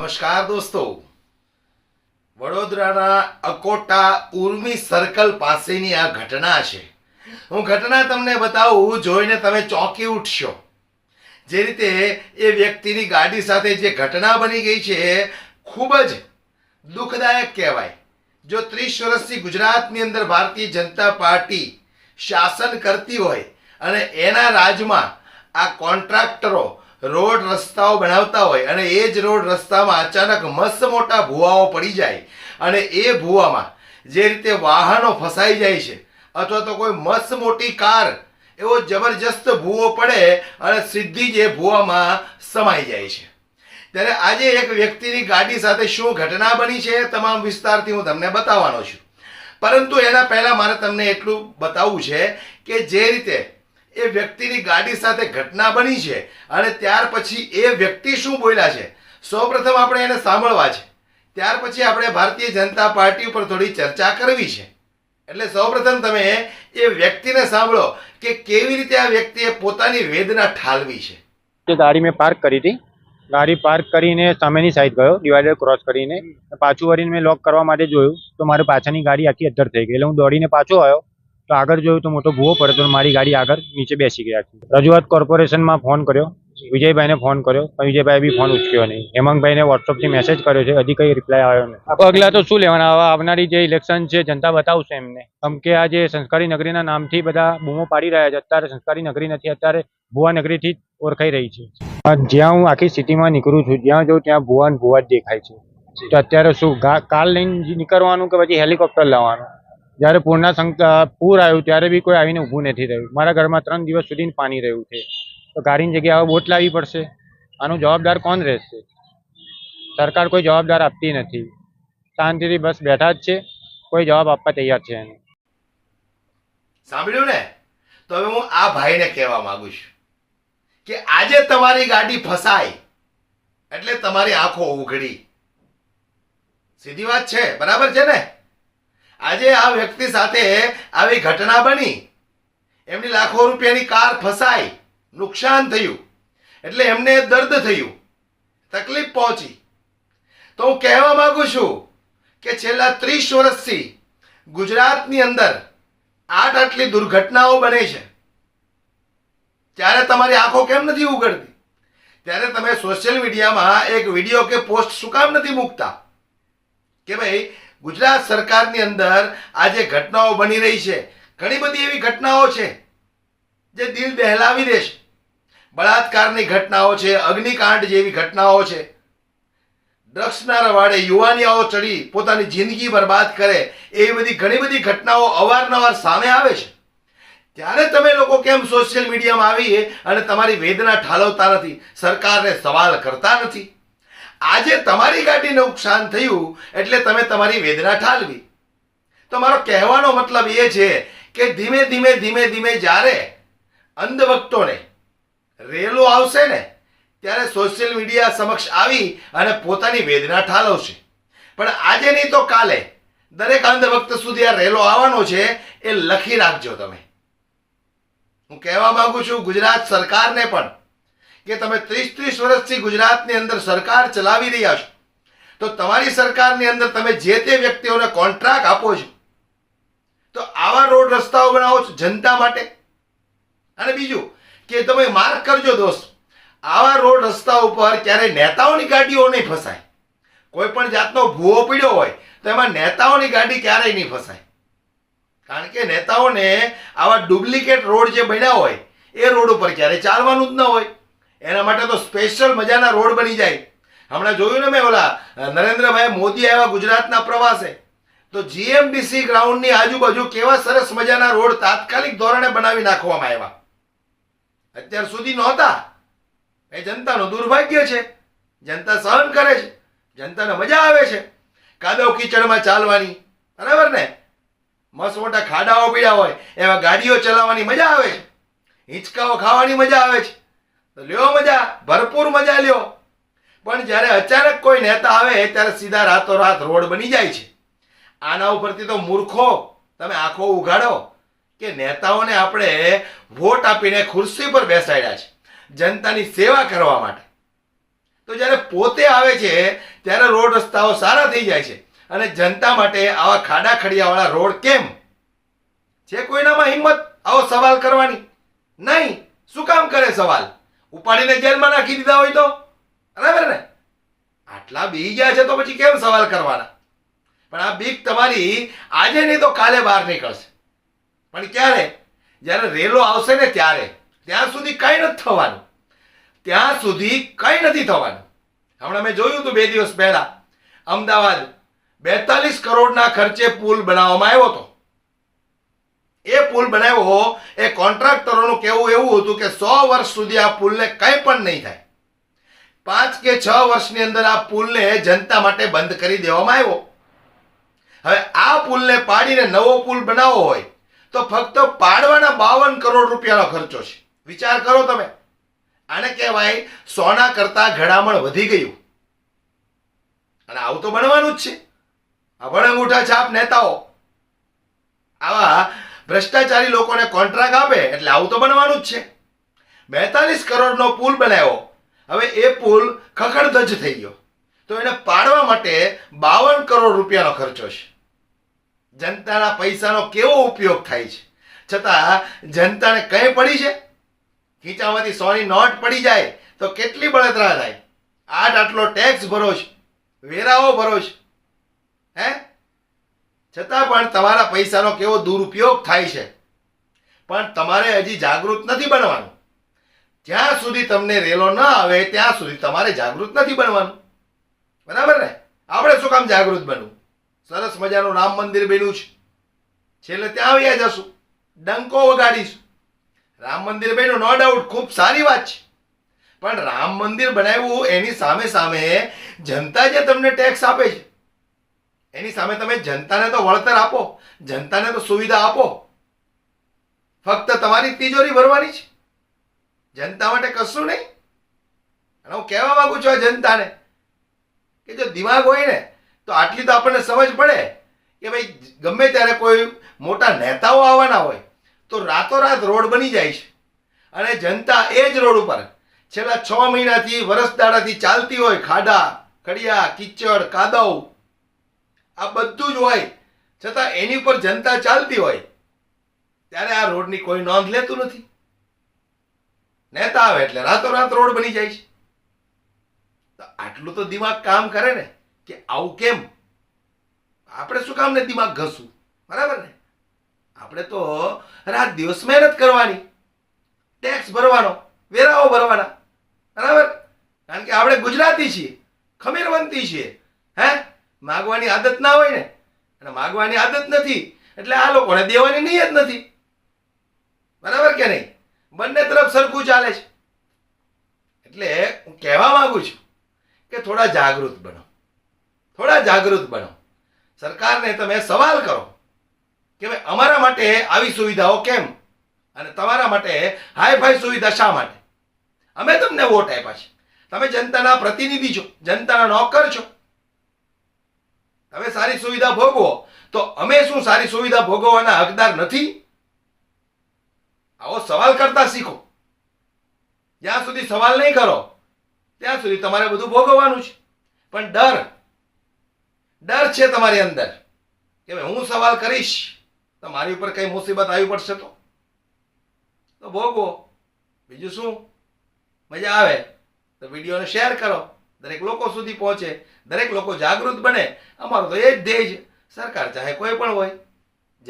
નમસ્કાર દોસ્તો, વડોદરાના અકોટા ઉર્મી સર્કલ પાસેની આ ઘટના છે. હું ઘટના તમને બતાવું, જોઈને તમે ચોંકી ઉઠશો. જે રીતે એ વ્યક્તિની ગાડી સાથે જે ઘટના બની ગઈ છે ખૂબ જ દુઃખદાયક કહેવાય. જો 30 વર્ષથી ગુજરાતની અંદર ભારતીય જનતા પાર્ટી શાસન કરતી હોય અને એના રાજમાં આ કોન્ટ્રાક્ટરો રોડ રસ્તાઓ બનાવતા હોય અને એ જ રોડ રસ્તામાં અચાનક મસ્ત મોટા ભૂવાઓ પડી જાય અને એ ભૂવામાં જે રીતે વાહનો ફસાઈ જાય છે અથવા તો કોઈ મસ્ત મોટી કાર એવો જબરજસ્ત ભૂવો પડે અને સીધી જ એ ભૂવામાં સમાઈ જાય છે, ત્યારે આજે એક વ્યક્તિની ગાડી સાથે શું ઘટના બની છે તમામ વિસ્તારથી હું તમને બતાવવાનો છું. પરંતુ એના પહેલાં મારે તમને એટલું બતાવવું છે કે જે રીતે એ વ્યક્તિની ગાડી સાથે ઘટના બની છે અને ત્યાર પછી એ વ્યક્તિ શું બોલ્યા છે, સૌપ્રથમ આપણે એને સાંભળવા છે. ત્યાર પછી આપણે ભારતીય જનતા પાર્ટી ઉપર થોડી ચર્ચા કરવી છે. એટલે સૌપ્રથમ તમે એ વ્યક્તિને સાંભળો કે કેવી રીતે આ વ્યક્તિએ પોતાની વેદના ઠાલવી છે. તે ગાડી મેં પાર્ક કરી હતી. ગાડી પાર્ક કરીને સામેની સાઈડ ગયો, ડિવાઈડર ક્રોસ કરીને. પાછું વળીને મેં લોક કરવા માટે જોયું તો મારી પાછળની ગાડી આખી અદ્ધર થઈ ગઈ. એટલે હું દોડીને પાછો આવ્યો તો આગળ જોયું તો મોટો ભૂવો પડ્યો તો મારી ગાડી આગળ નીચે બેસી ગઈ. રજૂઆત કોર્પોરેશનમાં ફોન કર્યો, વિજયભાઈને ફોન કર્યો પણ વિજયભાઈ બી ફોન ઉચક્યો નહીં. હેમંતભાઈને વોટ્સઅપથી મેસેજ કર્યો છે, હજી કંઈ રિપ્લાય આવ્યો નહીં. પગલાં તો શું લેવાના, હવે આવનારી જે ઇલેક્શન છે જનતા બતાવશે એમને. કેમ કે આ જે સંસ્કારી નગરીના નામથી બધા બૂમો પાડી રહ્યા છે, અત્યારે સંસ્કારી નગરી નથી, અત્યારે ભુવા નગરીથી જ ઓળખાઈ રહી છે. જ્યાં હું આખી સિટીમાં નીકળું છું, જ્યાં જોઉં ત્યાં ભુવા ને ભુવા જ દેખાય છે. તો અત્યારે શું કાર લઈને નીકળવાનું કે પછી હેલિકોપ્ટર લાવવાનું? જ્યારે પૂર આવ્યું ત્યારે બી કોઈ આવીને ઊભું નથી રહ્યું. મારા ઘરમાં 3 દિવસ સુધી પાણી રહ્યું છે. તો ગાડીની જગ્યાએ હવે બોટ લાવવી પડશે. આનું જવાબદાર કોણ રહેશે? સરકાર કોઈ જવાબદાર આપતી નથી, શાંતિથી બસ બેઠા જ છે, કોઈ જવાબ આપવા તૈયાર છે નહીં. સાંભળ્યું ને? તો હવે હું આ ભાઈને કહેવા માંગુ છું કે આજે તમારી ગાડી ફસાય એટલે તમારી આંખો ઉઘડી. સીધી વાત છે, બરાબર છે ને? આજે આ વ્યક્તિ સાથે આવી ઘટના બની, એમની લાખો રૂપિયાની કાર ફસાઈ, નુકસાન થયું એટલે એમને દર્દ થયું, તકલીફ પહોંચી. તો હું કહેવા માંગુ છું કે છેલ્લા 30 વર્ષથી ગુજરાતની અંદર આટલી દુર્ઘટનાઓ બને છે, ત્યારે તમારી આંખો કેમ નથી ઉઘડતી? ત્યારે તમે સોશિયલ મીડિયામાં એક વિડીયો કે પોસ્ટ શું કામ નથી મૂકતા કે ભાઈ ગુજરાત સરકારની અંદર આ જે ઘટનાઓ બની રહી છે, ઘણી બધી એવી ઘટનાઓ છે જે દિલ દહેલાવી દેશે. બળાત્કારની ઘટનાઓ છે, અગ્નિકાંડ જેવી ઘટનાઓ છે, ડ્રગ્સના રવાડે યુવાનીઓ ચડી પોતાની જિંદગી બરબાદ કરે, એવી બધી ઘણી બધી ઘટનાઓ અવારનવાર સામે આવે છે. ત્યારે તમે લોકો કેમ સોશિયલ મીડિયામાં આવી અને તમારી વેદના ઠાલવતા નથી, સરકારને સવાલ કરતા નથી? આજે તમારી ગાડી નુકસાન થયું એટલે તમે તમારી વેદના ઠાલવી. તો મારો કહેવાનો મતલબ એ છે કે ધીમે ધીમે જ્યારે અંધભક્તોને રેલો આવશે ને ત્યારે સોશિયલ મીડિયા સમક્ષ આવી અને પોતાની વેદના ઠાલવશે. પણ આજે નહીં તો કાલે દરેક અંધભક્ત સુધી આ રેલો આવવાનો છે, એ લખી રાખજો તમે. હું કહેવા માંગુ છું ગુજરાત સરકારને પણ કે તમે 30 વર્ષથી ગુજરાતની અંદર સરકાર ચલાવી રહ્યા છો, તો તમારી સરકારની અંદર તમે જે તે વ્યક્તિઓને કોન્ટ્રાક્ટ આપો છો તો આવા રોડ રસ્તાઓ બનાવો છો જનતા માટે. અને બીજું કે તમે માર્ક કરજો દોસ્ત, આવા રોડ રસ્તા ઉપર ક્યારેય નેતાઓની ગાડીઓ નહીં ફસાય. કોઈ પણ જાતનો ભૂવો પડ્યો હોય તો એમાં નેતાઓની ગાડી ક્યારેય નહીં ફસાય. કારણ કે નેતાઓને આવા ડુપ્લિકેટ રોડ જે બન્યા હોય એ રોડ ઉપર ક્યારેય ચાલવાનું જ ન હોય. એના માટે તો સ્પેશિયલ મજાના રોડ બની જાય. હમણાં જોયું ને મેં, ઓલા નરેન્દ્રભાઈ મોદી આવ્યા ગુજરાતના પ્રવાસે, તો જીએમડીસી ગ્રાઉન્ડની આજુબાજુ કેવા સરસ મજાના રોડ તાત્કાલિક ધોરણે બનાવી નાખવામાં આવ્યા. અત્યાર સુધી નહોતા. એ જનતાનું દુર્ભાગ્ય છે. જનતા સહન કરે છે, જનતાને મજા આવે છે કાદવ કીચડમાં ચાલવાની, બરાબર ને? મસ્ત મોટા ખાડાઓ પીડા હોય એવા ગાડીઓ ચલાવવાની મજા આવે છે, હિંચકાઓ ખાવાની મજા આવે છે. લ્યો મજા, ભરપૂર મજા લ્યો. પણ જ્યારે અચાનક કોઈ નેતા આવે ત્યારે સીધા રાતોરાત રોડ બની જાય છે. આના ઉપરથી તો મૂર્ખો તમે આંખો ઉઘાડો કે નેતાઓને આપણે વોટ આપીને ખુરશી પર બેસાડ્યા છે જનતાની સેવા કરવા માટે. તો જ્યારે પોતે આવે છે ત્યારે રોડ રસ્તાઓ સારા થઈ જાય છે, અને જનતા માટે આવા ખાડા ખડિયાવાળા રોડ કેમ છે? કોઈનામાં હિંમત આવો સવાલ કરવાની નહીં. શું કામ કરે સવાલ? ઉપાડીને જેલમાં નાખી દીધા હોય તો બરાબર ને? આટલા બી ગયા છે તો પછી કેમ સવાલ કરવાના? પણ આ બીક તમારી આજે નહીં તો કાલે બહાર નીકળશે. પણ ક્યારે? જ્યારે રેલો આવશે ને ત્યારે. ત્યાં સુધી કંઈ નથી થવાનું. ત્યાં સુધી કંઈ નથી થવાનું. હમણાં મેં જોયું હતું 2 દિવસ પહેલા અમદાવાદ 42 કરોડના ખર્ચે પુલ બનાવવામાં આવ્યો હતો. એ પુલ બનાવ્યો એ કોન્ટ્રાક્ટરોનું કહેવું એવું હતું કે 100 વર્ષ સુધી આ પુલને કંઈ પણ નહીં થાય. 5 કે 6 વર્ષની અંદર આ પુલને જનતા માટે બંધ કરી દેવામાં આવ્યો. હવે આ પુલને પાડીને નવો પુલ બનાવવો હોય તો ફક્ત પાડવાના 52 કરોડ રૂપિયાનો ખર્ચો છે. વિચાર કરો તમે. આને કહેવાય સોના કરતા ઘડામણ વધી ગયું. અને આવું તો બનવાનું જ છે. આ વળંગૂઠા છાપ નેતાઓ આવા ભ્રષ્ટાચારી લોકોને કોન્ટ્રાક્ટ આપે એટલે આવું તો બનવાનું જ છે. 42 કરોડનો પુલ બનાવ્યો. હવે એ પુલ ખખડધજ થઈ ગયો તો એને પાડવા માટે 52 કરોડ રૂપિયાનો ખર્ચો છે. જનતાના પૈસાનો કેવો ઉપયોગ થાય છે, છતાં જનતાને કંઈ પડી છે? ખીચામાંથી 100ની નોટ પડી જાય તો કેટલી બળતરા થાય. આટલો ટેક્સ ભરો છો, વેરાઓ ભરો છો, હે? છતાં પણ તમારા પૈસાનો કેવો દુરુપયોગ થાય છે. પણ તમારે હજી જાગૃત નથી બનવાનું. જ્યાં સુધી તમને રેલો ન આવે ત્યાં સુધી તમારે જાગૃત નથી બનવાનું. બરાબર ને? આપણે શું કામ જાગૃત બનવું? સરસ મજાનું રામ મંદિર બન્યું છે, છેલ્લે ત્યાં આવ્યા જશું, ડંકો વગાડીશું. રામ મંદિર બન્યું નો ડાઉટ, ખૂબ સારી વાત છે. પણ રામ મંદિર બનાવ્યું એની સામે સામે જનતા જે તમને ટેક્સ આપે છે એની સામે તમે જનતાને તો વળતર આપો, જનતાને તો સુવિધા આપો. ફક્ત તમારી તિજોરી ભરવાની છે, જનતા માટે કશું નહીં. અને હું કહેવા માંગુ છું આ જનતાને કે જો દિમાગ હોય ને તો આટલી તો આપણને સમજ પડે કે ભાઈ ગમે ત્યારે કોઈ મોટા નેતાઓ આવવાના હોય તો રાતોરાત રોડ બની જાય છે, અને જનતા એ જ રોડ ઉપર છેલ્લા 6 મહિનાથી વરસ દાડાથી ચાલતી હોય. ખાડા ખડિયા, કીચડ, કાદવ આ બધું જ હોય, છતાં એની ઉપર જનતા ચાલતી હોય ત્યારે આ રોડની કોઈ નોંધ લેતું નથી. નેતા આવે એટલે રાતોરાત રોડ બની જાય છે. તો આટલું તો દિમાગ કામ કરે ને કે આવું કેમ? આપણે શું કામ ને દિમાગ ઘસવું? બરાબર ને? આપણે તો રાત દિવસ મહેનત કરવાની, ટેક્સ ભરવાનો, વેરાઓ ભરવાના. બરાબર? કારણ કે આપણે ગુજરાતી છીએ, ખમીરવંતી છીએ. હે? માગવાની આદત ના હોય ને, અને માગવાની આદત નથી એટલે આ લોકોને દેવાની નિયત નથી. બરાબર કે નહીં? બંને તરફ સરખું ચાલે છે. એટલે હું કહેવા માંગુ છું કે થોડા જાગૃત બનો, થોડા જાગૃત બનો. સરકારને તમે સવાલ કરો કે ભાઈ અમારા માટે આવી સુવિધાઓ કેમ, અને તમારા માટે હાઈફાઈ સુવિધા શા માટે? અમે તમને વોટ આપ્યા છે, તમે જનતાના પ્રતિનિધિ છો, જનતાના નોકર છો. તમે સારી સુવિધા ભોગવો તો અમે શું સારી સુવિધા ભોગવવાના હકદાર નથી? આવો સવાલ કરતા શીખો. જ્યાં સુધી સવાલ નહીં કરો ત્યાં સુધી તમારે બધું ભોગવવાનું છે. પણ ડર છે તમારી અંદર કે ભાઈ હું સવાલ કરીશ તો મારી ઉપર કઈ મુસીબત આવી પડશે તો ભોગવો. બીજું શું? મજા આવે તો વિડીયોને શેર કરો, દરેક લોકો સુધી પહોંચે, દરેક લોકો જાગૃત બને. અમારો તો એ જ ધ્યેય છે. સરકાર ચાહે કોઈ પણ હોય.